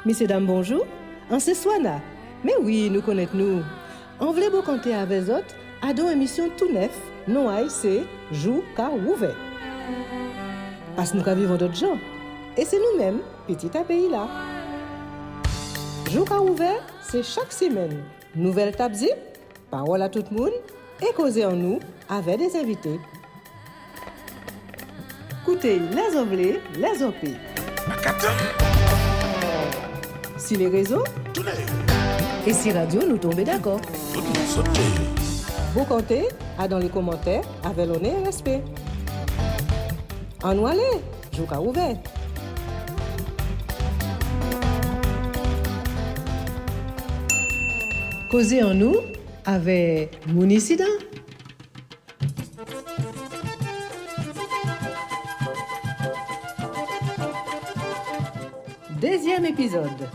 Messieurs, dames, bonjour. En ce soir-là, mais oui, nous connaissons-nous. On voulait vous compter avec autres à une émission tout neuf, non c'est Jou ka ouvert. Parce que nous vivons d'autres gens. Et c'est nous-mêmes, petit à pays là. Jou ka ouvert, c'est chaque semaine. Nouvelle table zip, parole à tout le monde et causer en nous avec des invités. Écoutez les oblés, les OP. Si les réseaux et si radio nous tombons d'accord. Vous comptez à dans les commentaires avec l'honneur et respect. En nous aller, Jou ka ouvert. Causer en nous avec mon incident. Deuxième épisode.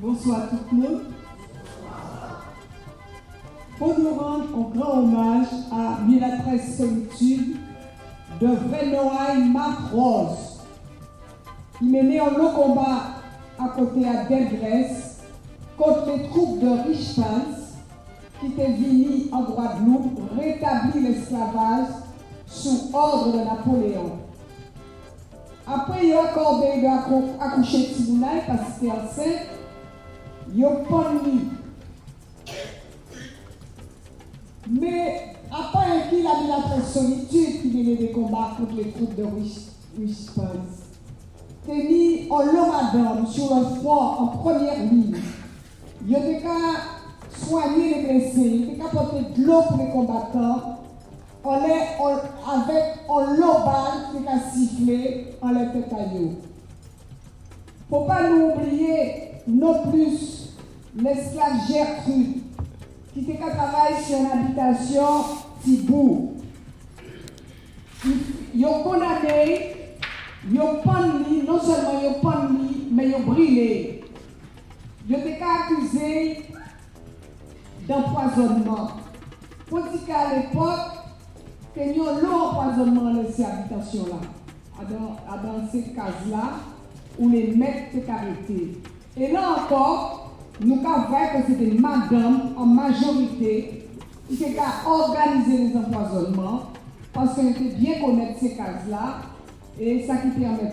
Bonsoir tout le monde. Pour nous rendre un grand hommage à Miratrice Solitude de Vrenoailles Marc Rose. Il menait un long combat à côté à Delgrès contre les troupes de Richepans qui étaient venus en Guadeloupe rétablir l'esclavage sous ordre de Napoléon. Après, il a accordé d'accoucher de Tibounaï parce que c'était enceinte. Il a puni. Mais après qu'il a mis la très solitude qui menait des combats contre les troupes de Richepans, il a mis en lomadome sur le front en première ligne. Il a qu'à soigner les blessés, il a qu'à porter de l'eau pour les combattants. Avec un lobal qui a sifflé en les tétaillons. Faut pas nous oublier non plus l'esclave Gertrude qui était qu'à travailler sur une habitation Tibou. Ils ont condamné, ils ont puni, non seulement ils ont puni, mais ils ont brûlé. Ils ont été accusés d'empoisonnement. Pour dire qu'à l'époque, que nous avons l'empoisonnement de ces habitations-là, dans ces cases-là, où les maîtres étaient arrêtés. Et là encore, nous avons vu que c'était madame en majorité qui a organisé les empoisonnements parce qu'elle était bien connaître ces cases-là et ça qui permet de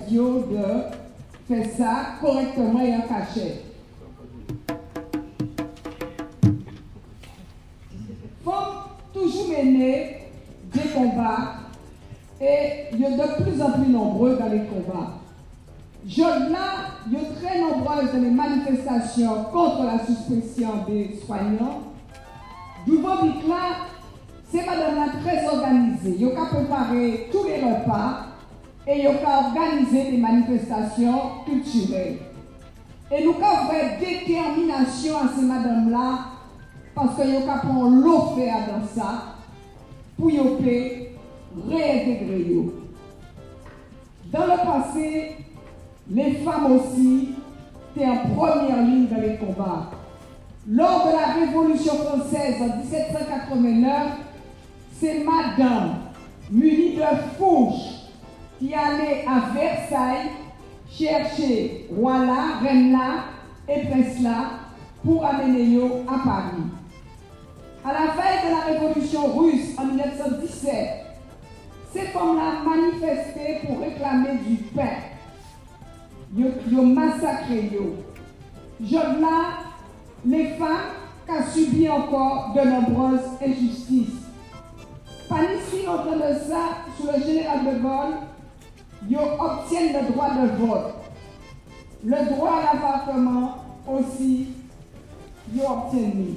faire ça correctement et en cachette. Il faut toujours mener des combats et il y a de plus en plus nombreux dans les combats. Jeunes là, il y a très nombreuses dans les manifestations contre la suspension des soignants. Dubovik là, c'est madame là très organisée. Il a préparé tous les repas et il a organisé des manifestations culturelles. Et nous avons fait détermination à ces madames là parce qu'il a pris l'eau faire dans ça pour réintégrer. Dans le passé, les femmes aussi étaient en première ligne dans les combats. Lors de la Révolution française en 1789, c'est madame munie de fourches qui allait à Versailles chercher roi là, reine là et prince là pour amener à Paris. À la veille de la Révolution russe en 1917, ces femmes-là manifestaient pour réclamer du pain. Ils ont massacré. Jeunes là, les femmes qui ont subi encore de nombreuses injustices. Pas ici longtemps de ça, sous le général de Gaulle, ils obtiennent le droit de vote. Le droit à l'avortement aussi, ils obtiennent.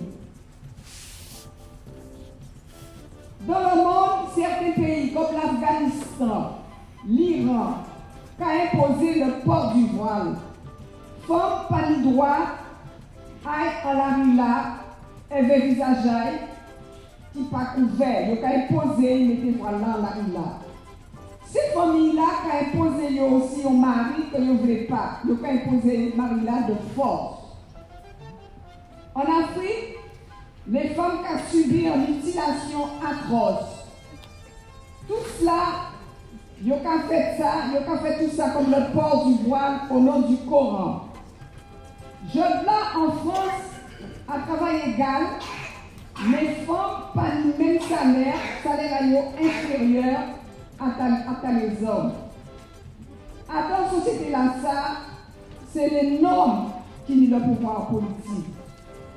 Dans le monde, certains pays comme l'Afghanistan, l'Iran, qui ont imposé le port du voile. Femmes pas le droit aillent en la rue là, et le visage qui pas couvert. Ils ont imposé, ils mettaient voile là en la rue là. Ces familles-là qui ont imposé aussi au mari que vous ne voulez pas. Ils ont imposé le mari-là de force. En Afrique, les femmes qui ont subi une mutilation atroce. Tout cela, ils ont fait ça, ils ont fait tout ça comme le port du voile au nom du Coran. Je là en France, à travail égal, les femmes pas le même salaire inférieur à les hommes. À dans la société là, ça, c'est les normes qui nous le pouvoir politique.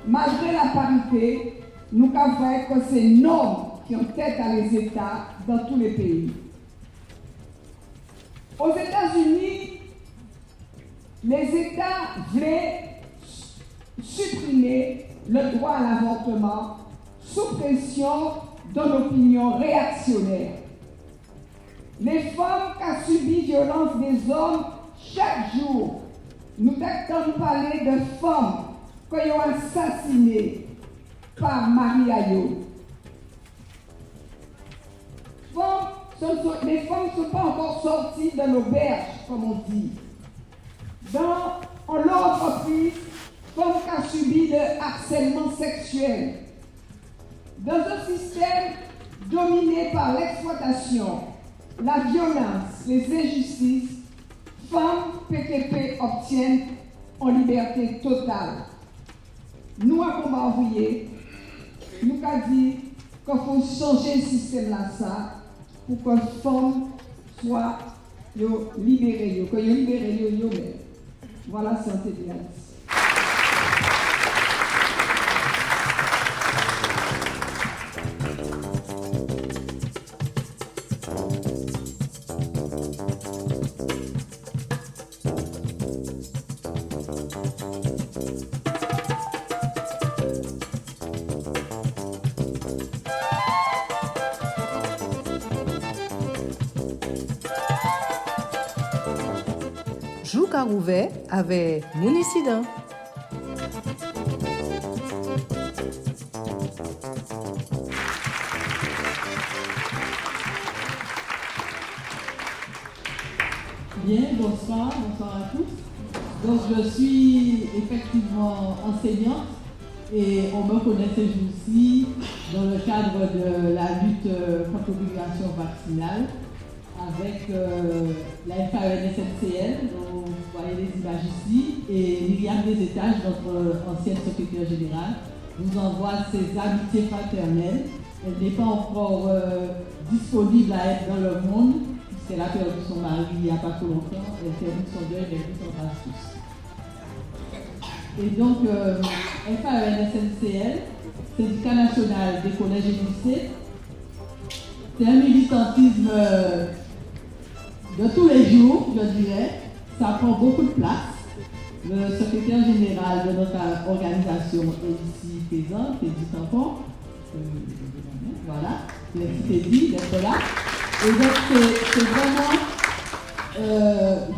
Malgré la parité, nous avons que ces normes qui ont tête à les États dans tous les pays. Aux États-Unis, les États voulaient supprimer le droit à l'avortement sous pression d'une opinion réactionnaire. Les femmes qui ont subi violence des hommes, chaque jour, nous entendons parler de femmes qui ont assassinées par Marie Ayo. Les femmes ne sont pas encore sorties de l'auberge, comme on dit. Dans l'entreprise, femmes qui ont subi le harcèlement sexuel. Dans un système dominé par l'exploitation, la violence, les injustices, femmes PTP obtiennent en liberté totale. Nous avons envoyé, nous avons dit qu'il faut changer le système là ça pour que les femmes soient libérées, que les libérées eux-mêmes. Voilà, santé de la Jou ka Rouvet avec Mounicident. Bien, bonsoir à tous. Donc je suis effectivement enseignante et on me connaît ces jours-ci dans le cadre de la lutte contre l'obligation vaccinale avec la FAENSMCL, dont vous voyez les images ici, et Myriam Desétages, notre ancienne secrétaire générale, nous envoie ses amitiés fraternelles. Elle n'est pas encore disponible à être dans le monde, puisqu'elle a perdu son mari il n'y a pas trop longtemps. Elle termine son deuil, mais nous embrasse tous. Et donc, FAENSMCL, Syndicat national des collèges et lycées, c'est un militantisme de tous les jours, je dirais. Ça prend beaucoup de place. Le secrétaire général de notre organisation est ici présent, Teddy Tampon. Voilà, merci Teddy d'être là. Et donc c'est vraiment,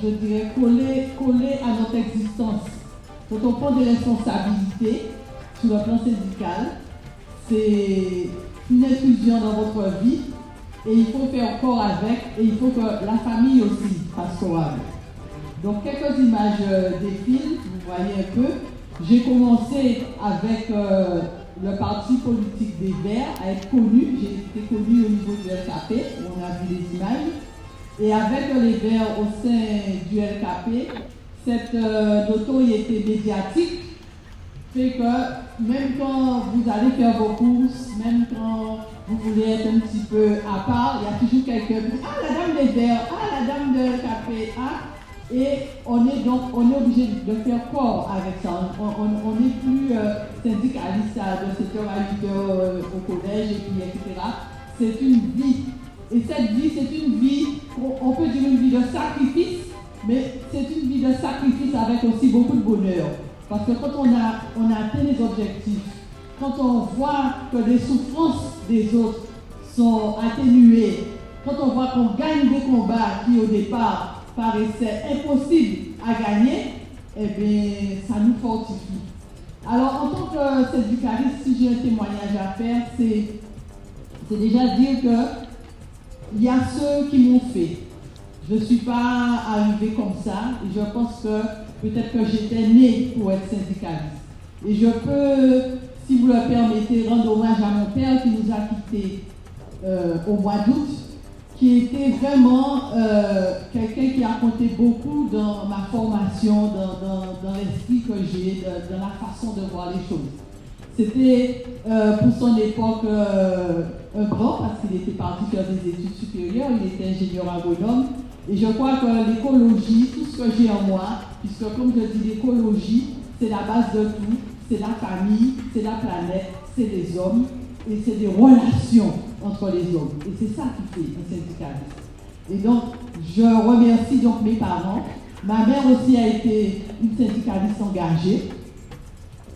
je dirais, collé à notre existence. Quand on prend des responsabilités sur le plan syndical, c'est une inclusion dans votre vie. Et il faut faire corps avec, et il faut que la famille aussi fasse corps avec. Donc quelques images défilent, vous voyez un peu. J'ai commencé avec le parti politique des Verts à être connu. J'ai été connu au niveau du LKP, où on a vu les images. Et avec les Verts au sein du LKP, cette notoriété médiatique fait que même quand vous allez faire vos courses, même quand vous voulez être un petit peu à part, il y a toujours quelqu'un qui dit « Ah, la dame des Verts, ah, la dame de café, ah !» Et on est obligé de faire corps avec ça. On n'est plus syndicaliste de 7h à 8h au collège, et puis, etc. C'est une vie. Et cette vie, c'est une vie, on peut dire une vie de sacrifice, mais c'est une vie de sacrifice avec aussi beaucoup de bonheur. Parce que quand on a atteint les objectifs, quand on voit que les souffrances des autres sont atténuées, quand on voit qu'on gagne des combats qui au départ paraissaient impossibles à gagner, eh bien, ça nous fortifie. Alors, en tant que syndicaliste, si j'ai un témoignage à faire, c'est déjà dire que il y a ceux qui m'ont fait. je ne suis pas arrivée comme ça et je pense que peut-être que j'étais née pour être syndicaliste. Et je peux, si vous le permettez, rendre hommage à mon père qui nous a quittés au mois d'août, qui était vraiment quelqu'un qui a compté beaucoup dans ma formation, dans l'esprit que j'ai, dans la façon de voir les choses. C'était pour son époque un grand, parce qu'il était parti faire des études supérieures, il était ingénieur agronome. Et je crois que l'écologie, tout ce que j'ai en moi, puisque comme je dis, l'écologie, c'est la base de tout, c'est la famille, c'est la planète, c'est les hommes, et c'est des relations entre les hommes. Et c'est ça qui fait un syndicaliste. Et donc, je remercie donc mes parents. Ma mère aussi a été une syndicaliste engagée.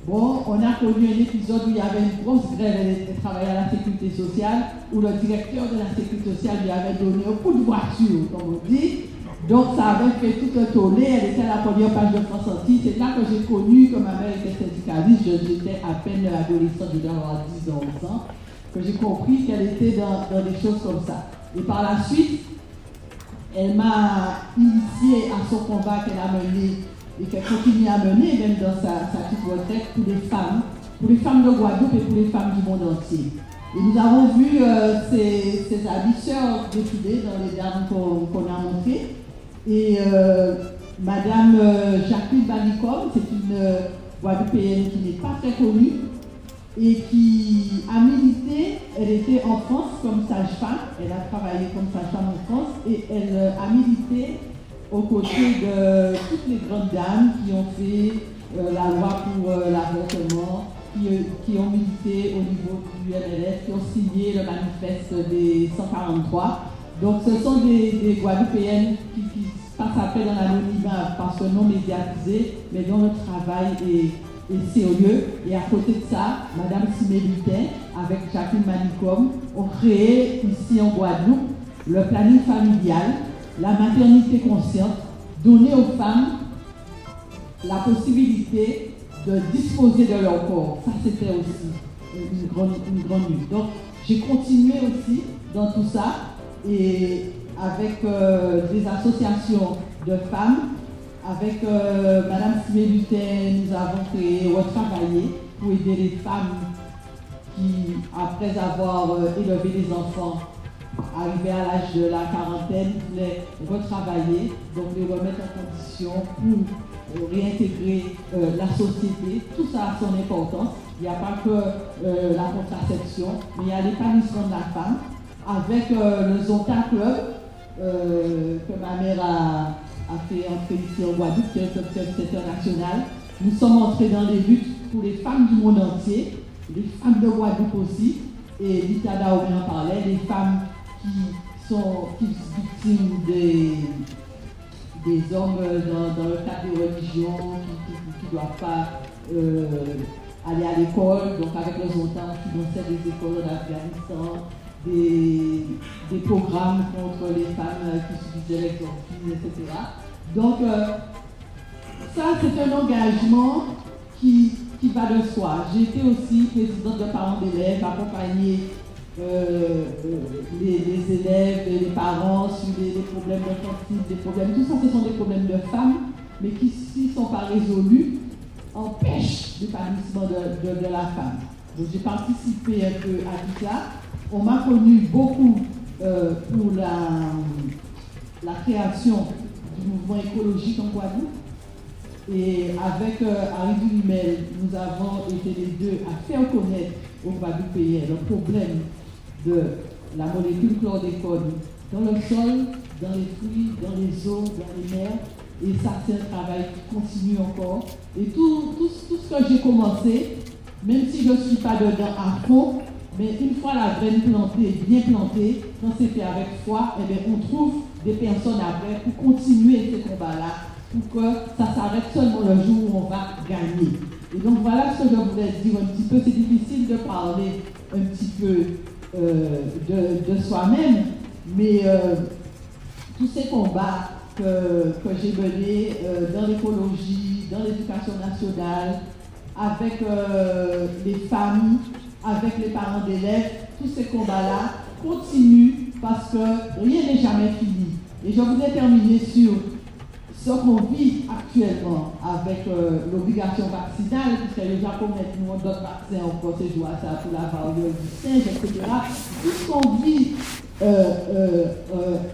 Bon, on a connu un épisode où il y avait une grosse grève, elle travaillait à la sécurité sociale, où le directeur de la sécurité sociale lui avait donné un coup de voiture, comme on dit. Donc ça avait fait tout un tollé, elle était à la première page de France Antilles. C'est là que j'ai connu que ma mère était syndicaliste, j'étais à peine adolescente, je devais avoir 10 ans, 11 ans, que j'ai compris qu'elle était dans des choses comme ça. Et par la suite, elle m'a initié à son combat qu'elle a mené et qu'elle continue à mener, même dans sa petite retraite, pour les femmes de Guadeloupe et pour les femmes du monde entier. Et nous avons vu ces habitants défiler dans les dames qu'on a montrées. Et Madame Jacqueline Banicom, c'est une Guadeloupéenne qui n'est pas très connue et qui a milité. Elle était en France comme sage-femme, elle a travaillé comme sage-femme en France et elle a milité aux côtés de toutes les grandes dames qui ont fait la loi pour l'avortement, qui ont milité au niveau du MLF, qui ont signé le manifeste des 143. Donc ce sont des Guadeloupéennes qui passent après dans l'anonymat parce que non médiatisées, mais dont le travail est sérieux. Et à côté de ça, Madame Simé Lutin, avec Jacqueline Manicom, ont créé ici en Guadeloupe le planning familial, la maternité consciente, donner aux femmes la possibilité de disposer de leur corps. Ça, c'était aussi une grande lutte. Donc, j'ai continué aussi dans tout ça et avec des associations de femmes, avec Madame Simé Lutin, nous avons créé Retravailler pour aider les femmes qui, après avoir élevé les enfants, arrivés à l'âge de la quarantaine, voulaient retravailler, donc les remettre en condition pour réintégrer la société. Tout ça a son importance. Il n'y a pas que la contraception, mais il y a l'épanouissement de la femme. Avec le Zonta Club, que ma mère a fait entrer ici en Guadeloupe, qui est un club international, nous sommes entrés dans les luttes pour les femmes du monde entier, les femmes de Guadeloupe aussi, et Lita Daoumé en parlait, les femmes qui sont victimes des hommes dans le cadre des religions, qui ne doivent pas aller à l'école. Donc avec le Zonta, on finançait des écoles en Afghanistan, des programmes contre les femmes qui subissaient l'exorcisme, etc. Donc ça, c'est un engagement qui va de soi. J'ai été aussi présidente de parents d'élèves, accompagner les élèves, les parents sur les problèmes d'infanticide, des problèmes, tout ça, ce sont des problèmes de femmes, mais qui, s'ils ne sont pas résolus, empêchent l'épanouissement de la femme. Donc j'ai participé un peu à tout ça. On m'a connu beaucoup pour la création du mouvement écologique en Guadeloupe. Et avec Harry Durimel, nous avons été les deux à faire connaître aux Guadeloupéens le problème de la molécule chlordécone dans le sol, dans les fruits, dans les eaux, dans les mers. Et ça, c'est un travail qui continue encore. Et tout ce que j'ai commencé, même si je ne suis pas dedans à fond, mais une fois la graine plantée, bien plantée, quand c'est fait avec foi, eh bien, on trouve des personnes après pour continuer ce combat-là, pour que ça s'arrête seulement le jour où on va gagner. Et donc voilà ce que je voulais dire un petit peu. C'est difficile de parler un petit peu de soi-même, mais tous ces combats que j'ai menés dans l'écologie, dans l'éducation nationale, avec les femmes, avec les parents d'élèves, tous ces combats-là continuent parce que rien n'est jamais fini. Et Et je voudrais terminer sur ce qu'on vit actuellement avec l'obligation vaccinale, puisque les gens connaissent nous d'autres vaccins encore ces jours ça pour la variole du singe, etc. Tout ce qu'on vit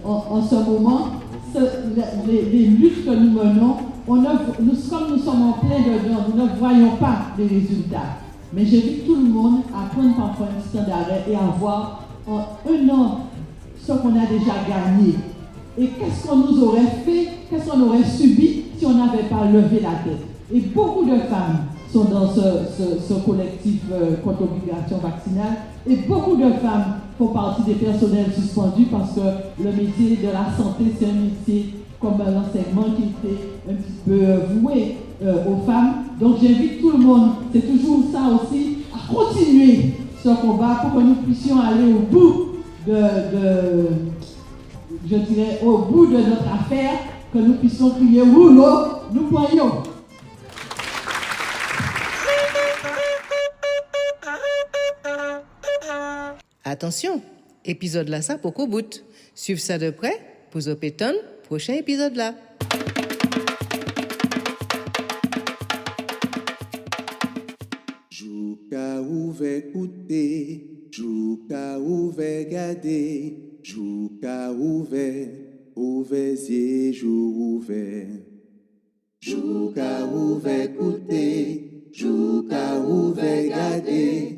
en ce moment, les luttes que nous menons, comme nous sommes en plein dedans, nous ne voyons pas les résultats. Mais j'invite tout le monde à prendre parfois un instant d'arrêt et à voir en un an ce qu'on a déjà gagné. Et qu'est-ce qu'on nous aurait fait, qu'est-ce qu'on aurait subi si on n'avait pas levé la tête. Et beaucoup de femmes sont dans ce collectif contre l'obligation vaccinale. Et beaucoup de femmes font partie des personnels suspendus parce que le métier de la santé, c'est un métier comme l'enseignement qui était un petit peu voué aux femmes. Donc j'invite tout le monde, c'est toujours ça aussi, à continuer ce combat pour que nous puissions aller au bout au bout de notre affaire, que nous puissions crier rouleau, nous voyons. Attention, épisode là ça pour qu'au bout. Suivez ça de près pour Zopéton, prochain épisode là. Jouka ouvert écouter, jouka ouvert garder, jouka ouvert, ouvert yeux, jour ouvert. Jouka ouvert écouter, jouka ouvert garder.